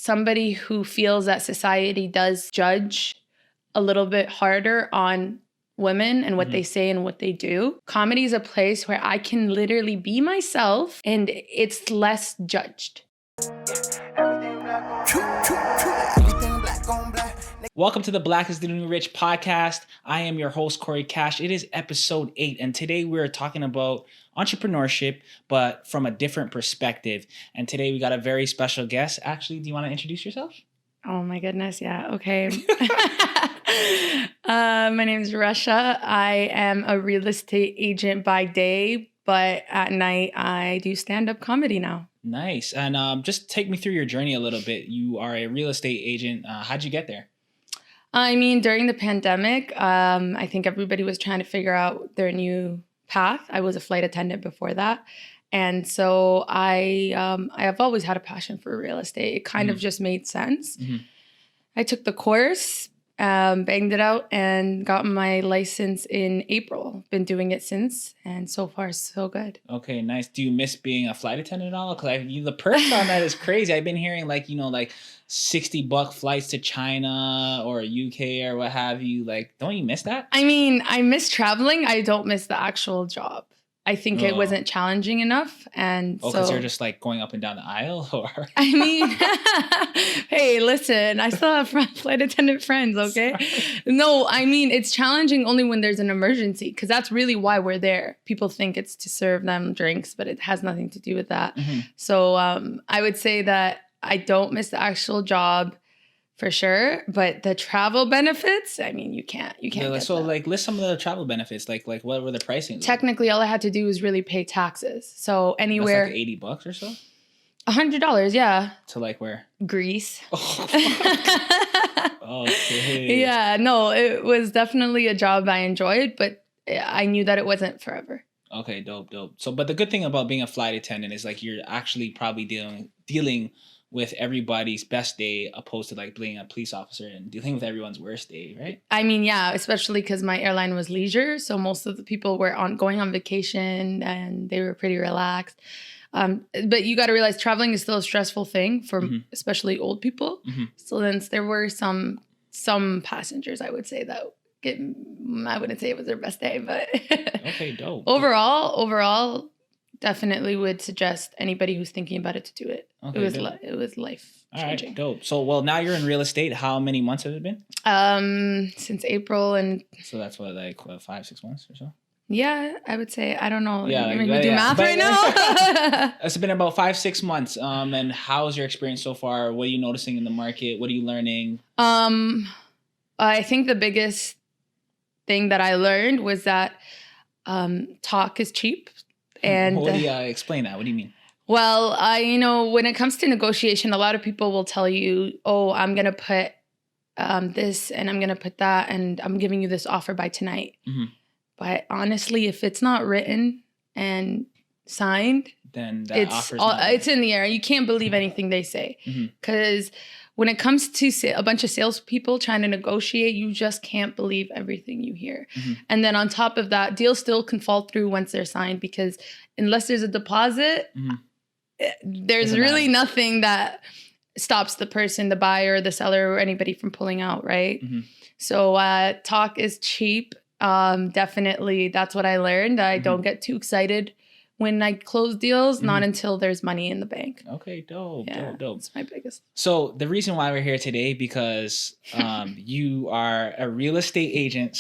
somebody who feels that society does judge a little bit harder on women and what they say and what they do, comedy is a place where I can literally be myself and it's less judged. Welcome to the Black is the New Rich podcast. I am your host, Cory Cash. It is episode 8, and today we're talking about entrepreneurship, but from a different perspective. And today we got a very special guest. Actually, do you want to introduce yourself? Oh my goodness, yeah. Okay. My name is Rasha. I am a real estate agent by day, but at night I do stand-up comedy now. Nice. And just take me through your journey a little bit. You are a real estate agent. How'd you get there? I mean, during the pandemic, I think everybody was trying to figure out their new path. I was a flight attendant before that. And so I have always had a passion for real estate. It kind of just made sense. I took the course, banged it out, and got my license in April. Been doing it since, and so far, so good. Okay, nice. Do you miss being a flight attendant at all? Because the perks on that is crazy. I've been hearing like $60 flights to China or UK or what have you. Like, don't you miss that? I mean, I miss traveling. I don't miss the actual job. I think it wasn't challenging enough. And because you're just like going up and down the aisle? Or I mean, hey, listen, I still have flight attendant friends, okay? Sorry. No, I mean, it's challenging only when there's an emergency, because that's really why we're there. People think it's to serve them drinks, but it has nothing to do with that. So I would say that I don't miss the actual job for sure, but the travel benefits, I mean, you can't get so that. Like list some of the travel benefits, like what were the pricing? Technically, all I had to do was really pay taxes. So anywhere. That's like $80 or so? $100, yeah. To like where? Greece. Oh, okay. Yeah, no, it was definitely a job I enjoyed, but I knew that it wasn't forever. Okay, dope. So, but the good thing about being a flight attendant is like you're actually probably dealing with everybody's best day, opposed to like being a police officer and dealing with everyone's worst day, right? I mean, yeah, especially because my airline was leisure, so most of the people were going on vacation and they were pretty relaxed. But you got to realize traveling is still a stressful thing for especially old people. So then there were some passengers, I would say, that I wouldn't say it was their best day, but okay, dope. Overall, definitely would suggest anybody who's thinking about it to do it. Okay, it was life changing. All right, dope. So, well, now you're in real estate. How many months have it been? Since April, and so that's what, like 5-6 months or so. Yeah, I would say. I don't know. Yeah, we do math right now. It's been about 5-6 months. And how's your experience so far? What are you noticing in the market? What are you learning? I think the biggest thing that I learned was that talk is cheap. And what do you explain that? What do you mean? Well, when it comes to negotiation, a lot of people will tell you, oh, I'm going to put this and I'm going to put that and I'm giving you this offer by tonight. But honestly, if it's not written and signed, then it's in the air. You can't believe anything they say. Because when it comes to a bunch of salespeople trying to negotiate, you just can't believe everything you hear. And then on top of that, deals still can fall through once they're signed, because unless there's a deposit, there's really nothing that stops the person, the buyer, the seller, or anybody from pulling out, right? So talk is cheap. Definitely, that's what I learned. I don't get too excited when I close deals, not until there's money in the bank. Okay, dope. That's my biggest. So the reason why we're here today, because you are a real estate agent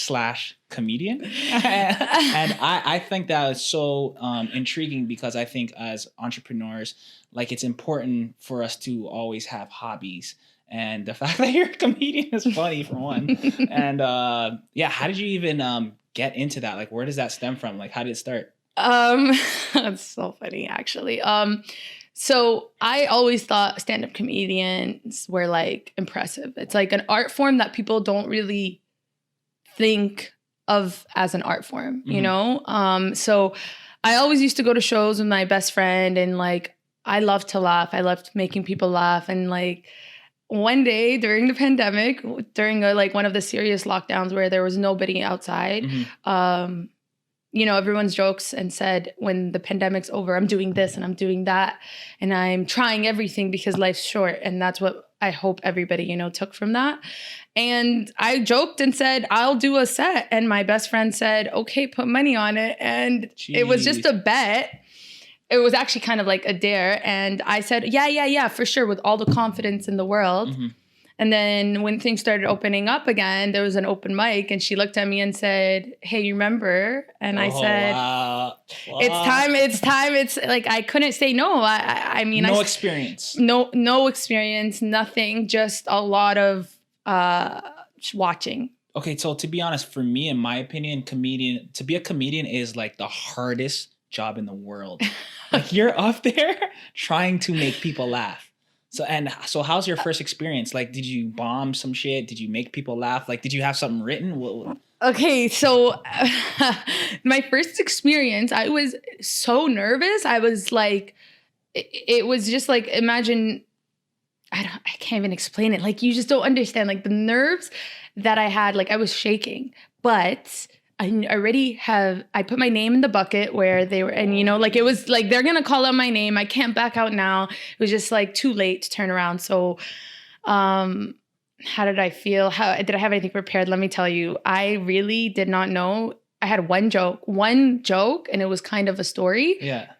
/ comedian. And I think that is so intriguing, because I think as entrepreneurs, like, it's important for us to always have hobbies. And the fact that you're a comedian is funny, for one. And how did you even get into that? Like, where does that stem from? Like, how did it start? That's so funny, actually. So I always thought stand-up comedians were like impressive. It's like an art form that people don't really think of as an art form, you know? So I always used to go to shows with my best friend, and like, I loved to laugh. I loved making people laugh. And like, one day during the pandemic, during one of the serious lockdowns where there was nobody outside, everyone's jokes and said, when the pandemic's over, I'm doing this and I'm doing that. And I'm trying everything because life's short. And that's what I hope everybody, you know, took from that. And I joked and said, I'll do a set. And my best friend said, okay, put money on it. And it was just a bet. It was actually kind of like a dare. And I said, yeah, for sure, with all the confidence in the world. Mm-hmm. And then when things started opening up again, there was an open mic and she looked at me and said, hey, you remember? And I said, wow. It's time. It's like, I couldn't say no. I mean, no experience. No experience, nothing, just a lot of watching. Okay, so to be honest, for me, in my opinion, to be a comedian is like the hardest job in the world. Like you're up there trying to make people laugh. So how's your first experience? Like, did you bomb some shit? Did you make people laugh? Like, did you have something written? Okay, so my first experience, I was so nervous. I was like, it was just like, imagine, I can't even explain it. Like, you just don't understand, like the nerves that I had, like I was shaking, but I put my name in the bucket where they were, and you know, like it was like, they're going to call out my name. I can't back out now. It was just like too late to turn around. So, how did I feel? Did I have anything prepared? Let me tell you, I really did not know. I had one joke and it was kind of a story. Yeah.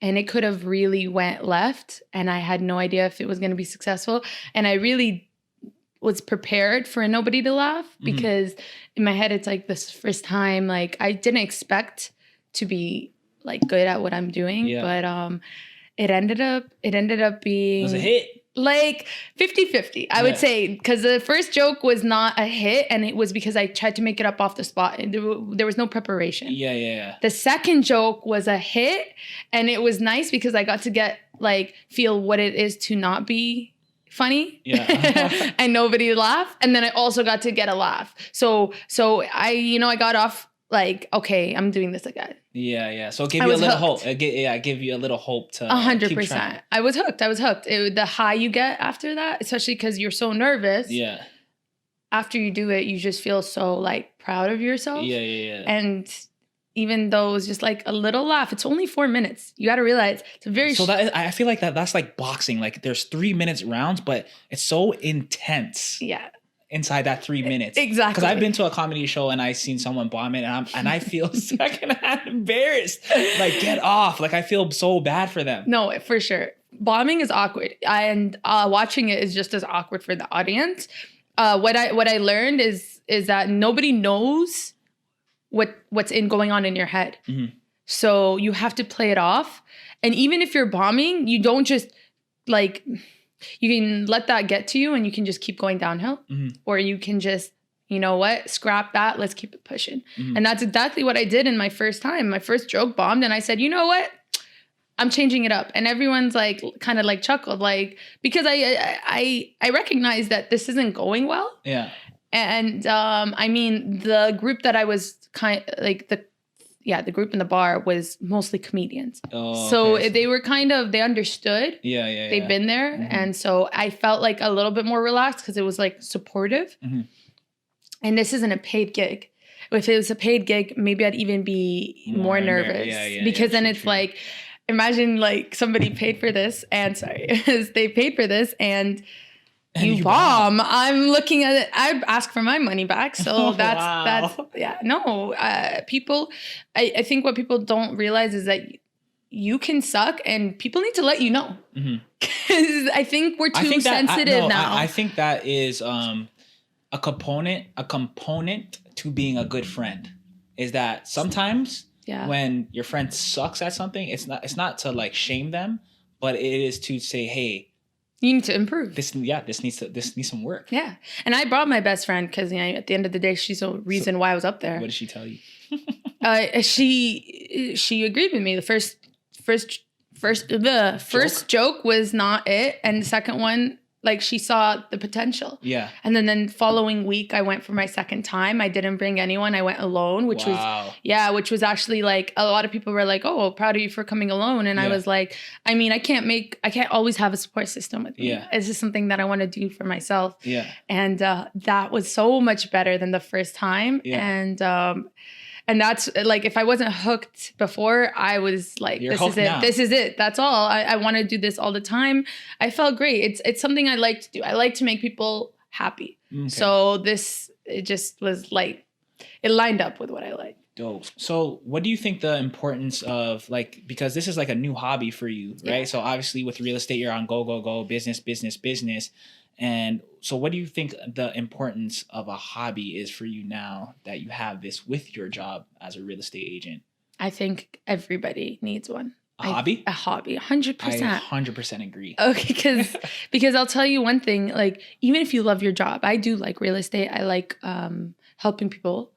And it could have really went left and I had no idea if it was going to be successful. And I really was prepared for nobody to laugh because in my head, it's like this first time, like I didn't expect to be like good at what I'm doing, but it ended up being it was a hit. Like 50-50, I would say, because the first joke was not a hit and it was because I tried to make it up off the spot and there was no preparation. Yeah. The second joke was a hit and it was nice because I got to feel what it is to not be funny and nobody laughed. And then I also got to get a laugh. So I got off like, okay, I'm doing this again. Yeah. So it gave you a little hope. It gave you a little hope to 100%. I was hooked. The high you get after that, especially because you're so nervous. Yeah. After you do it, you just feel so like proud of yourself. Yeah. And even though it was just like a little laugh, it's only 4 minutes. You got to realize it's a very. So I feel like that's like boxing. Like there's 3 minutes rounds, but it's so intense. Yeah. Inside that 3 minutes. Exactly. Because I've been to a comedy show and I've seen someone bomb it and I feel secondhand embarrassed. Like, get off. Like, I feel so bad for them. No, for sure. Bombing is awkward. And watching it is just as awkward for the audience. What I learned is that nobody knows what's going on in your head. Mm-hmm. So you have to play it off. And even if you're bombing, you don't just like... You can let that get to you and you can just keep going downhill. Mm-hmm. Or you can just, you know what, scrap that. Let's keep it pushing. Mm-hmm. And that's exactly what I did in my first time. My first joke bombed and I said, you know what? I'm changing it up. And everyone's like, kind of like chuckled, like, because I recognize that this isn't going well. Yeah. And I mean, the group that I was the group in the bar was mostly comedians. Oh, so okay. They were they understood. Yeah. They've been there. Mm-hmm. And so I felt like a little bit more relaxed because it was like supportive. Mm-hmm. And this isn't a paid gig. If it was a paid gig, maybe I'd even be more nervous. Because then it's like, imagine like somebody paid for this and they paid for this and you bomb. I'm looking at it. I ask for my money back. So that's people, I think what people don't realize is that you can suck and people need to let you know. Mm-hmm. I think we're too sensitive now. I think that is a component to being a good friend is that sometimes when your friend sucks at something, it's not to like shame them, but it is to say, hey, you need to improve. This needs some work. Yeah. And I brought my best friend because at the end of the day, she's the reason why I was up there. What did she tell you? She agreed with me. The first joke was not it. And the second one, like she saw the potential. Yeah. And then following week, I went for my second time. I didn't bring anyone. I went alone, which was actually like a lot of people were like, oh, proud of you for coming alone. And I was like, I mean, I can't always have a support system with me. Yeah. It's just something that I want to do for myself. Yeah. And that was so much better than the first time. Yeah. And that's like, if I wasn't hooked before, I was like, You're this hooked is it. now. This is it. That's all. I want to do this all the time. I felt great. It's something I like to do. I like to make people happy. Okay. So it just was like, it lined up with what I like. Dope. So what do you think the importance of, like, because this is like a new hobby for you, right? Yeah. So obviously with real estate, you're on go, business. And so what do you think the importance of a hobby is for you now that you have this with your job as a real estate agent? I think everybody needs one. Hobby? A hobby, 100%. I 100% agree. Okay, because I'll tell you one thing, like, even if you love your job, I do like real estate. I like helping people.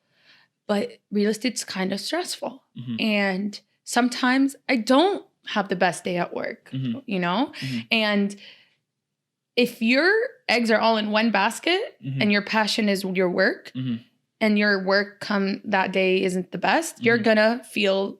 But real estate's kind of stressful. Mm-hmm. And sometimes I don't have the best day at work, mm-hmm. you know? Mm-hmm. And if your eggs are all in one basket mm-hmm. and your passion is your work mm-hmm. and your work come that day isn't the best, mm-hmm. you're going to feel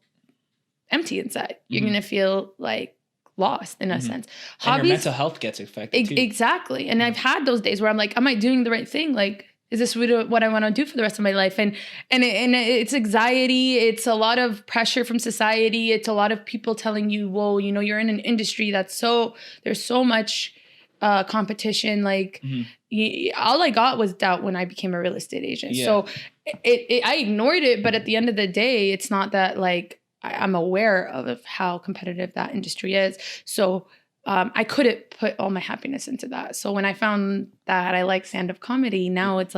empty inside. Mm-hmm. You're going to feel like lost in a mm-hmm. sense. Hobbies, and your mental health gets affected too. Exactly. And I've had those days where I'm like, am I doing the right thing? Like, is this what I want to do for the rest of my life? And it's anxiety. It's a lot of pressure from society. It's a lot of people telling you, well, you know, you're in an industry that's there's so much competition. Like mm-hmm. All I got was doubt when I became a real estate agent. Yeah. So I ignored it. But at the end of the day, it's not that like I'm aware of how competitive that industry is. So I couldn't put all my happiness into that. So when I found that I like stand-up comedy, now it's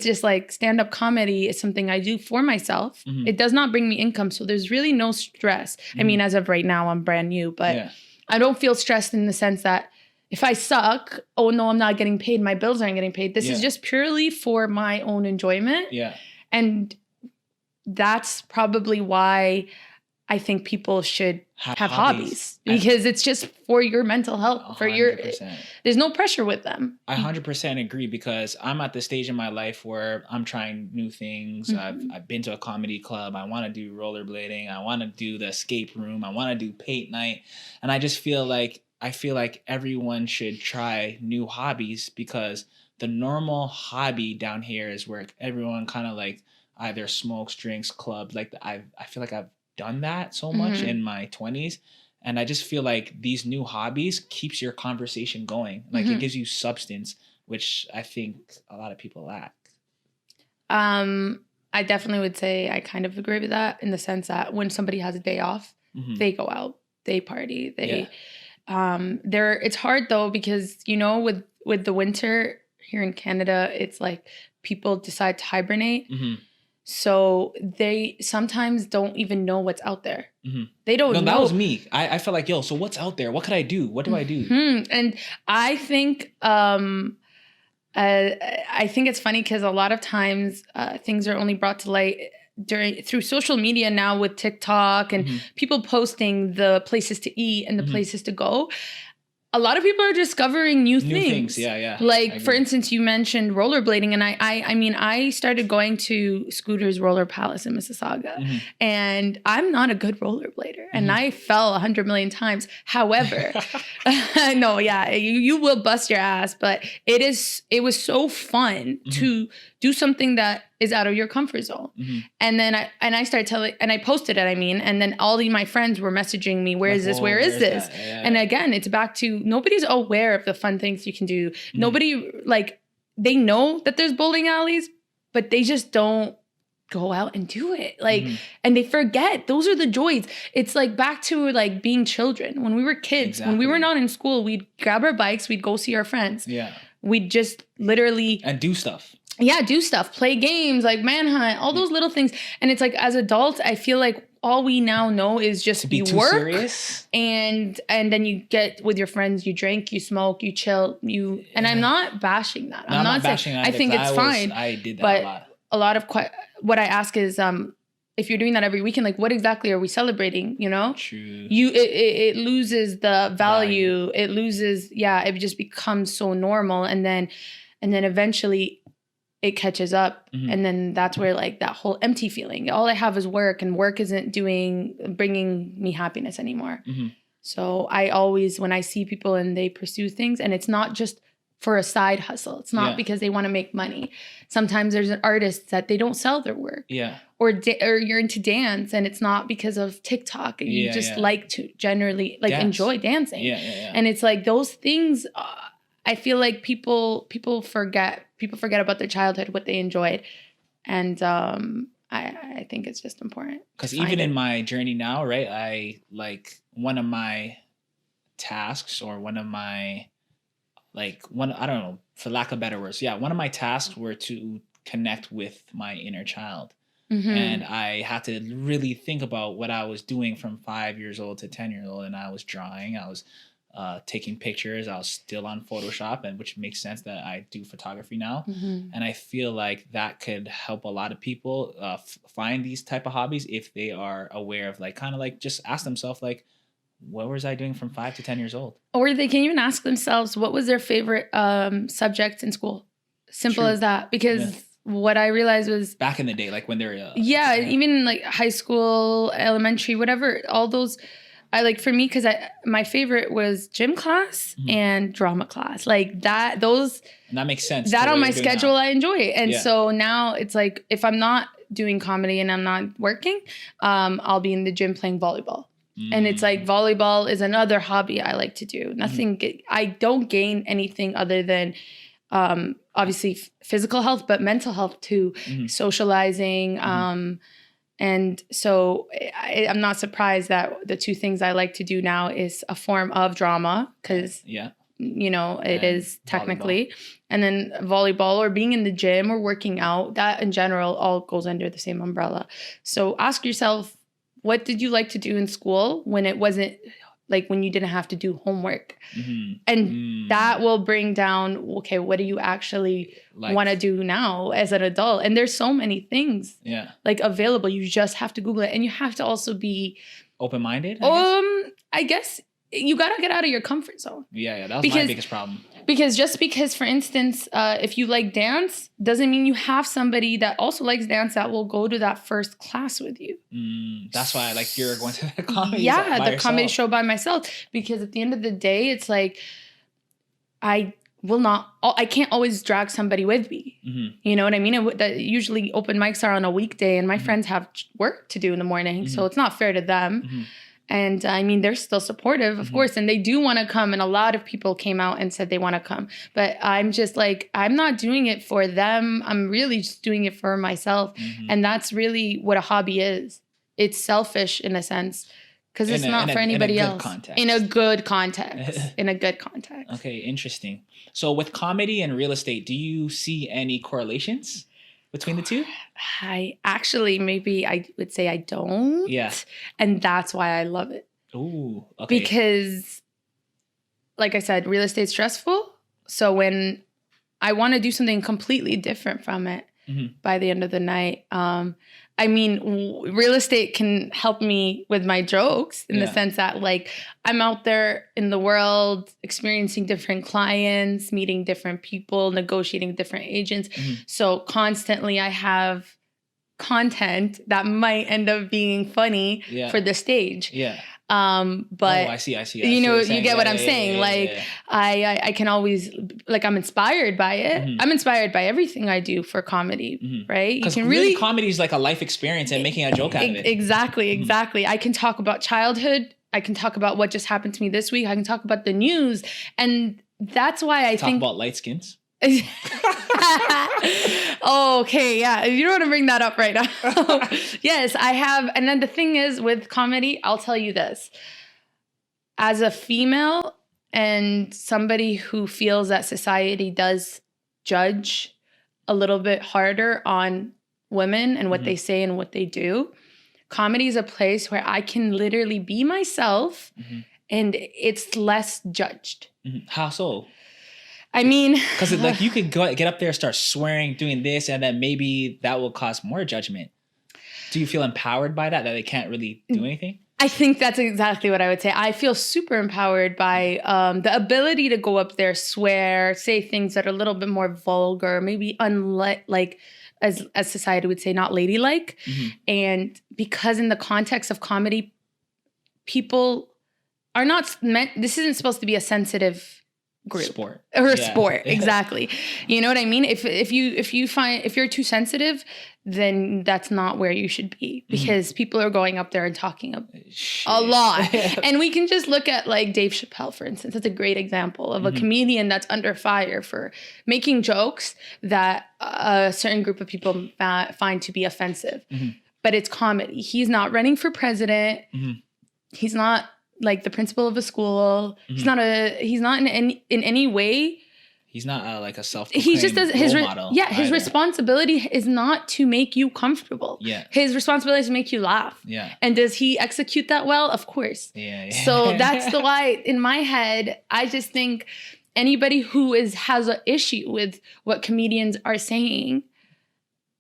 just like stand-up comedy is something I do for myself. Mm-hmm. It does not bring me income. So there's really no stress. Mm-hmm. I mean, as of right now, I'm brand new, but I don't feel stressed in the sense that if I suck, oh no, I'm not getting paid. My bills aren't getting paid. This is just purely for my own enjoyment. Yeah. And that's probably why I think people should have hobbies because it's just for your mental health, 100%. There's no pressure with them. I 100% agree because I'm at the stage in my life where I'm trying new things. Mm-hmm. I've been to a comedy club. I want to do rollerblading. I want to do the escape room. I want to do paint night. And I just feel like everyone should try new hobbies because the normal hobby down here is where everyone kind of like either smokes, drinks, clubs. Like I feel like I've done that so much mm-hmm. in my 20s, and I just feel like these new hobbies keeps your conversation going. Like mm-hmm. it gives you substance, which I think a lot of people lack. I definitely would say I kind of agree with that in the sense that when somebody has a day off, mm-hmm. they go out, they party, it's hard though because you know with the winter here in Canada, it's like people decide to hibernate. Mm-hmm. So they sometimes don't even know what's out there. Mm-hmm. They don't know. That was me. I felt like, so what's out there? What could I do? What do I do? Mm-hmm. And I think it's funny because a lot of times things are only brought to light through social media now with TikTok and mm-hmm. people posting the places to eat and the mm-hmm. places to go. A lot of people are discovering new things. Yeah. Like, for instance, you mentioned rollerblading. And I mean, I started going to Scooter's Roller Palace in Mississauga. Mm-hmm. And I'm not a good rollerblader. Mm-hmm. And I fell 100 million times. However, no, you will bust your ass. But it was so fun mm-hmm. to do something that is out of your comfort zone. Mm-hmm. And then I started telling, and I posted it, and then all of my friends were messaging me, where is this? Yeah. And again, it's back to nobody's aware of the fun things you can do. Mm-hmm. Nobody, like, they know that there's bowling alleys, but they just don't go out and do it. Like, mm-hmm. and they forget those are the joys. It's like back to like being children. When we were kids, when we were not in school, we'd grab our bikes, we'd go see our friends. Yeah. We'd just literally. And do stuff. Yeah, do stuff, play games, like manhunt, all those little things. And it's like, as adults, I feel like all we now know is just be work. Serious. And then you get with your friends, you drink, you smoke, you chill, and I'm not bashing that. I'm not bashing that. I think it's fine. I did that a lot. But a lot of what I ask is, if you're doing that every weekend, like what exactly are we celebrating? You know, true. It loses the value. It loses. Yeah, it just becomes so normal, and then eventually it catches up. Mm-hmm. And then that's where like that whole empty feeling, all I have is work, and work isn't bringing me happiness anymore. Mm-hmm. So I always, when I see people and they pursue things, and it's not just for a side hustle. It's not because they want to make money. Sometimes there's an artist that they don't sell their work. Yeah. Or you're into dance and it's not because of TikTok. And you just like to generally like enjoy dancing. Yeah. And it's like those things, I feel like people forget about their childhood, what they enjoyed. And I think it's just important. Because even in my journey now, right, I like one of my tasks or one of my I don't know, for lack of better words. Yeah. One of my tasks were to connect with my inner child. Mm-hmm. And I had to really think about what I was doing from 5 years old to 10 years old. And I was drawing, I was taking pictures. I was still on Photoshop, and which makes sense that I do photography now. Mm-hmm. And I feel like that could help a lot of people find these type of hobbies if they are aware of like, kind of like just ask themselves like, what was I doing from 5 to 10 years old? Or they can even ask themselves, what was their favorite subject in school? Simple as that. Because what I realized was... Back in the day, like when they were... even like high school, elementary, whatever, all those... for me, because my favorite was gym class and drama class. Like that, those... And that makes sense. That on my schedule, I enjoy it. And so now it's like, if I'm not doing comedy and I'm not working, I'll be in the gym playing volleyball. And it's like volleyball is another hobby I like to do. Nothing, I don't gain anything other than obviously physical health, but mental health too, socializing. And so I'm not surprised that the two things I like to do now is a form of drama because, it is technically. Volleyball. And then volleyball or being in the gym or working out, that in general all goes under the same umbrella. So ask yourself, what did you like to do in school when it wasn't like when you didn't have to do homework? And that will bring down, okay, what do you actually want to do now as an adult? And there's so many things like available. You just have to Google it. And you have to also be open-minded, I guess you got to get out of your comfort zone. Yeah. That was my biggest problem. Because just because, for instance, if you like dance, doesn't mean you have somebody that also likes dance that will go to that first class with you. That's why you're going to the comedy comedy show by myself. Because at the end of the day, it's like, I can't always drag somebody with me. You know what I mean? Usually open mics are on a weekday and my friends have work to do in the morning. So it's not fair to them. And I mean, they're still supportive, of course, and they do want to come. And a lot of people came out and said they want to come. But I'm just like, I'm not doing it for them. I'm really just doing it for myself. And that's really what a hobby is. It's selfish in a sense because it's not for anybody else. In a good context. In a good context. Okay, interesting. So with comedy and real estate, do you see any correlations between the two? I would say I don't. Yeah. And that's why I love it. Ooh, okay. Because, like I said, real estate's stressful. So when I want to do something completely different from it by the end of the night, real estate can help me with my jokes in the sense that I'm out there in the world experiencing different clients, meeting different people, negotiating with different agents. So constantly I have content that might end up being funny for the stage. Yeah. But I see. You get what I'm saying. I can always I'm inspired by it. I'm inspired by everything I do for comedy, right? Because really comedy is like a life experience and making a joke out of it. Exactly. I can talk about childhood. I can talk about what just happened to me this week. I can talk about the news, and that's why I think about light skins. Oh, okay, yeah. You don't want to bring that up right now. Yes, I have. And then the thing is with comedy, I'll tell you this. As a female and somebody who feels that society does judge a little bit harder on women and what they say and what they do, comedy is a place where I can literally be myself and it's less judged. How so? I mean, because you could get up there, start swearing, doing this, and then maybe that will cause more judgment. Do you feel empowered by that they can't really do anything? I think that's exactly what I would say. I feel super empowered by the ability to go up there, swear, say things that are a little bit more vulgar, maybe as society would say, not ladylike. And because in the context of comedy, people are not meant. This isn't supposed to be a sensitive group sport or sport. Exactly. You know what I mean? If you're too sensitive, then that's not where you should be, because people are going up there and talking a lot. And we can just look at like Dave Chappelle, for instance. That's a great example of a comedian that's under fire for making jokes that a certain group of people find to be offensive. But it's comedy. He's not running for president. He's not like the principal of a school. He's not in any way. He's not like a he just does his model. His responsibility is not to make you comfortable. His responsibility is to make you laugh. And does he execute that well? Of course. So that's why in my head I just think anybody who has an issue with what comedians are saying,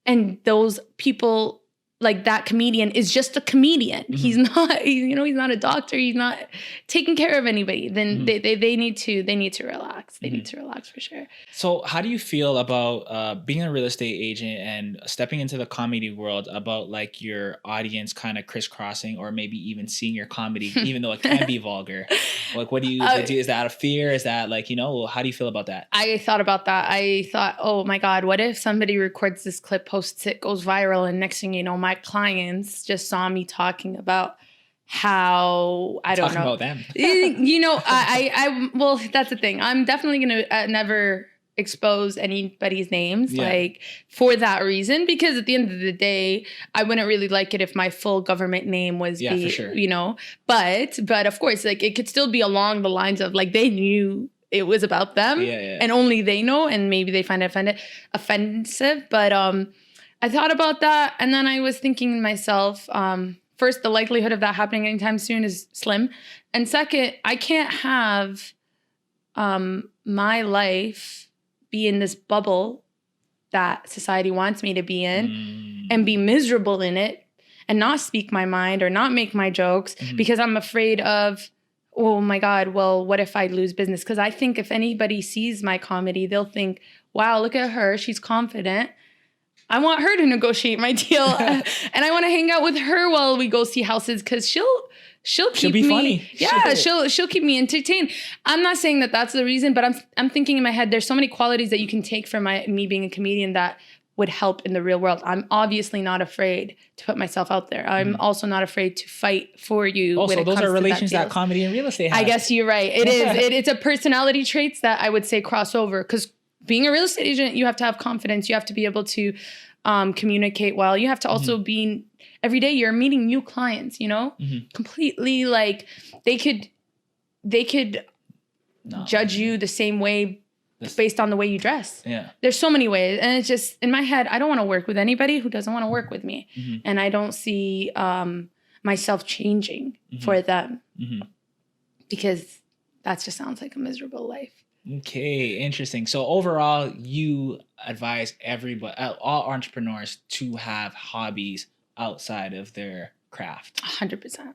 and those people, like that comedian is just a comedian. He's not, he's not a doctor. He's not taking care of anybody. Then they need to relax. They need to relax for sure. So how do you feel about being a real estate agent and stepping into the comedy world, about like your audience kind of crisscrossing or maybe even seeing your comedy, even though it can be vulgar? Like, what do you do? Is that out of fear? Is that like, how do you feel about that? I thought about that. I thought, oh my God, what if somebody records this clip, posts it, goes viral, and next thing you know, my clients just saw me talking about how I don't know about them. Well, that's the thing. I'm definitely gonna never expose anybody's names, like for that reason, because at the end of the day, I wouldn't really like it if my full government name was for sure. But of course, like it could still be along the lines of like they knew it was about them, and only they know, and maybe they find it offensive. But I thought about that, and then I was thinking to myself, first, the likelihood of that happening anytime soon is slim. And second, I can't have my life be in this bubble that society wants me to be in and be miserable in it and not speak my mind or not make my jokes because I'm afraid of, oh my God, well, what if I lose business? Because I think if anybody sees my comedy, they'll think, wow, look at her. She's confident. I want her to negotiate my deal, and I want to hang out with her while we go see houses, because she'll keep be me funny. Yeah, she'll keep me entertained. I'm not saying that that's the reason, but I'm thinking in my head there's so many qualities that you can take from me being a comedian that would help in the real world. I'm obviously not afraid to put myself out there. I'm also not afraid to fight for you. Oh, so those are relations that comedy and real estate have. I guess you're right. It is. It's a personality traits that I would say cross over, because being a real estate agent, you have to have confidence. You have to be able to communicate well. You have to also be, every day you're meeting new clients, completely like they could judge you the same way based on the way you dress. Yeah. There's so many ways. And it's just, in my head, I don't want to work with anybody who doesn't want to work with me. And I don't see myself changing for them because that just sounds like a miserable life. Okay, interesting. So overall, you advise everybody, all entrepreneurs, to have hobbies outside of their craft. 100%.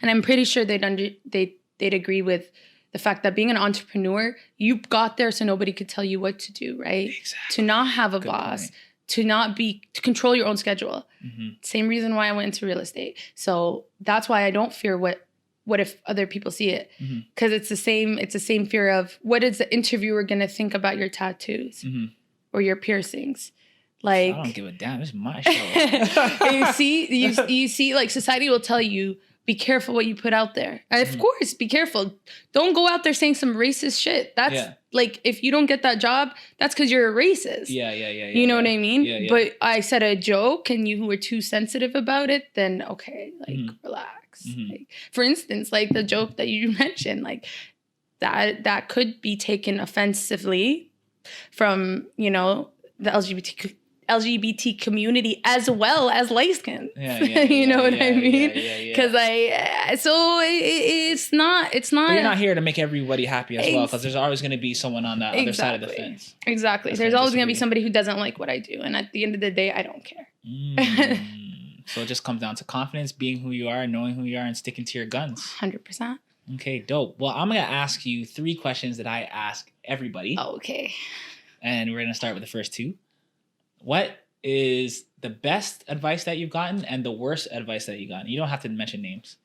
And I'm pretty sure they'd agree with the fact that being an entrepreneur, you got there so nobody could tell you what to do, right? Exactly. To not have a boss, to control your own schedule. Same reason why I went into real estate. So that's why I don't fear what if other people see it? Because it's the same fear of, what is the interviewer going to think about your tattoos or your piercings? Like, I don't give a damn. This is my show. you see, like, society will tell you, be careful what you put out there. And of course, be careful. Don't go out there saying some racist shit. That's like, if you don't get that job, that's because you're a racist. Yeah. You know what I mean? Yeah. But I said a joke and you were too sensitive about it, then okay, like, relax. Like, for instance, like the joke that you mentioned, like that could be taken offensively from, the LGBT community as well as light skin. You know what I mean? Because it's not. But you're not here to make everybody happy as well, because there's always going to be someone on that other side of the fence. Exactly. There's always going to be somebody who doesn't like what I do, and at the end of the day, I don't care. So it just comes down to confidence, being who you are, knowing who you are, and sticking to your guns. 100%. Okay, dope. Well, I'm going to ask you 3 questions that I ask everybody. Okay. And we're going to start with the first 2. What is the best advice that you've gotten and the worst advice that you've gotten? You don't have to mention names.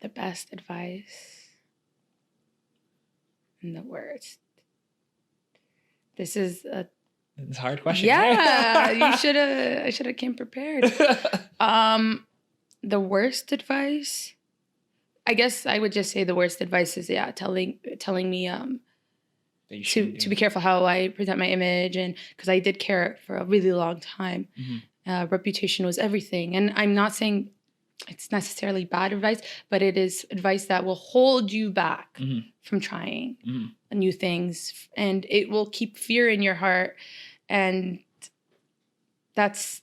The best advice. And the worst. This is it's a hard question. Yeah, I should have came prepared. The worst advice, I guess I would just say the worst advice is telling me to be careful how I present my image, and because I did care for a really long time. Reputation was everything, and I'm not saying it's necessarily bad advice, but it is advice that will hold you back from trying new things, and it will keep fear in your heart, and that's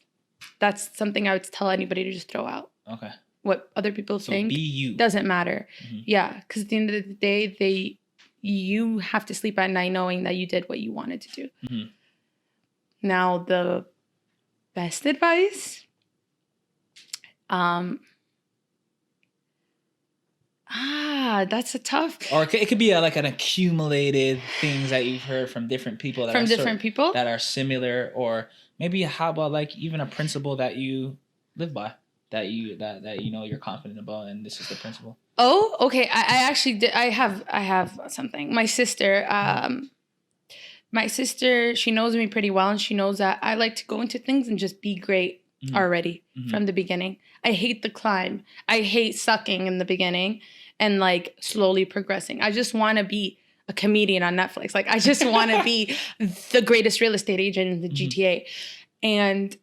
something I would tell anybody to just throw out. Okay. What other people think be you. doesn't matter. Yeah, because at the end of the day, you have to sleep at night knowing that you did what you wanted to do. Now, the best advice, that's a tough. Or it could be like an accumulated things that you've heard from different people that are similar, or maybe how about like even a principle that you live by, that you know you're confident about, and this is the principle. Oh, okay. I actually did. I have something. My sister, she knows me pretty well, and she knows that I like to go into things and just be great already from the beginning. I hate the climb. I hate sucking in the beginning and like slowly progressing. I just want to be a comedian on Netflix. Like I just want to be the greatest real estate agent in the GTA. And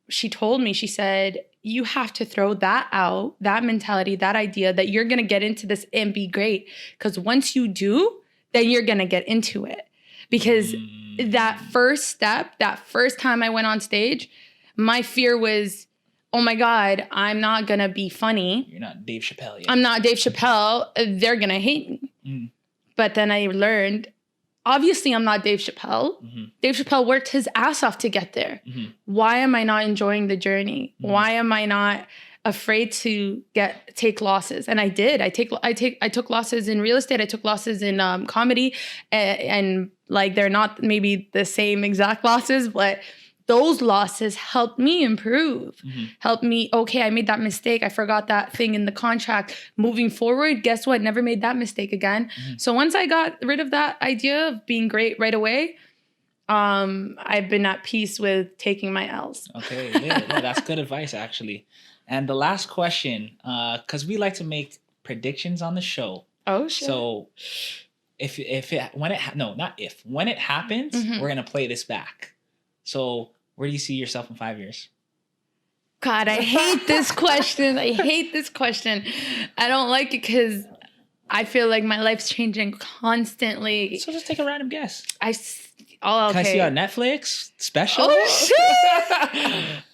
she told me, she said, you have to throw that out, that mentality, that idea that you're going to get into this and be great. Because once you do, then you're going to get into it. Because that first step, that first time I went on stage, my fear was, oh my God, I'm not going to be funny. You're not Dave Chappelle yet. I'm not Dave Chappelle. They're going to hate me. But then I learned, obviously I'm not Dave Chappelle. Dave Chappelle worked his ass off to get there. Why am I not enjoying the journey? Why am I not afraid to take losses? And I did. I took losses in real estate. I took losses in comedy, and like they're not maybe the same exact losses, but those losses helped me improve, helped me, okay, I made that mistake. I forgot that thing in the contract. Moving forward, guess what? Never made that mistake again. So once I got rid of that idea of being great right away, I've been at peace with taking my L's. Okay, yeah, that's good advice, actually. And the last question, because we like to make predictions on the show. Oh, shit. So when it happens, we're going to play this back. So where do you see yourself in 5 years? God, I hate this question. I don't like it because I feel like my life's changing constantly. So just take a random guess. Okay. Can I see a Netflix special? Oh, shit.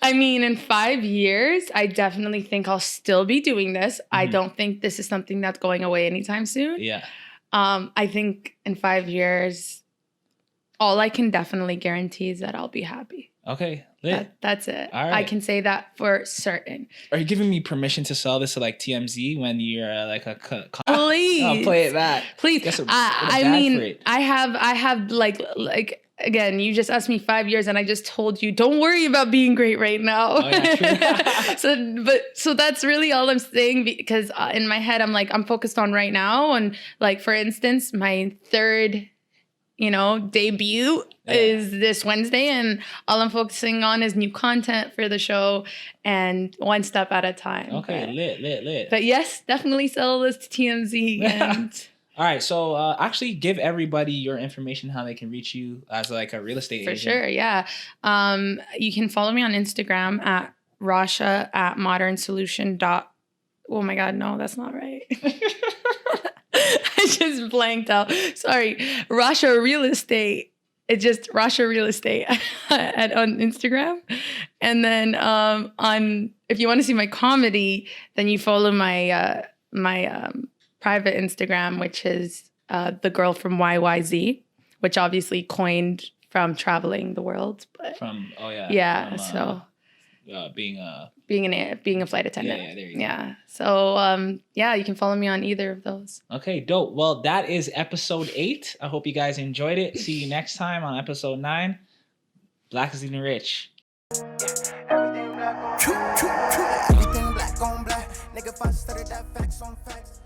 I mean, in 5 years, I definitely think I'll still be doing this. I don't think this is something that's going away anytime soon. Yeah. I think in 5 years, all I can definitely guarantee is that I'll be happy. Okay, lit. That's it. All right. I can say that for certain. Are you giving me permission to sell this to like TMZ when you're like a Please. I'll play it back. Please. I mean, I have like again, you just asked me 5 years and I just told you, don't worry about being great right now. Oh, yeah, true. So that's really all I'm saying, because in my head, I'm focused on right now. And like, for instance, my third debut is this Wednesday, and all I'm focusing on is new content for the show and one step at a time. Okay, lit. But yes, definitely sell this to TMZ. And all right, so actually give everybody your information, how they can reach you as like a real estate agent. For sure, yeah. You can follow me on Instagram at Rasha at modernsolution. Oh my God, no, that's not right. I just blanked out. Sorry. Rasha Real Estate. It's just Rasha Real Estate on Instagram. And then if you want to see my comedy, then you follow my private Instagram, which is the girl from YYZ, which obviously coined from traveling the world. But being a flight attendant. Yeah, there you go. Yeah. So, you can follow me on either of those. Okay, dope. Well, that is episode 8. I hope you guys enjoyed it. See you next time on episode 9. Black is Eating Rich. Everything black on black. Nigga, if I studied that facts on facts.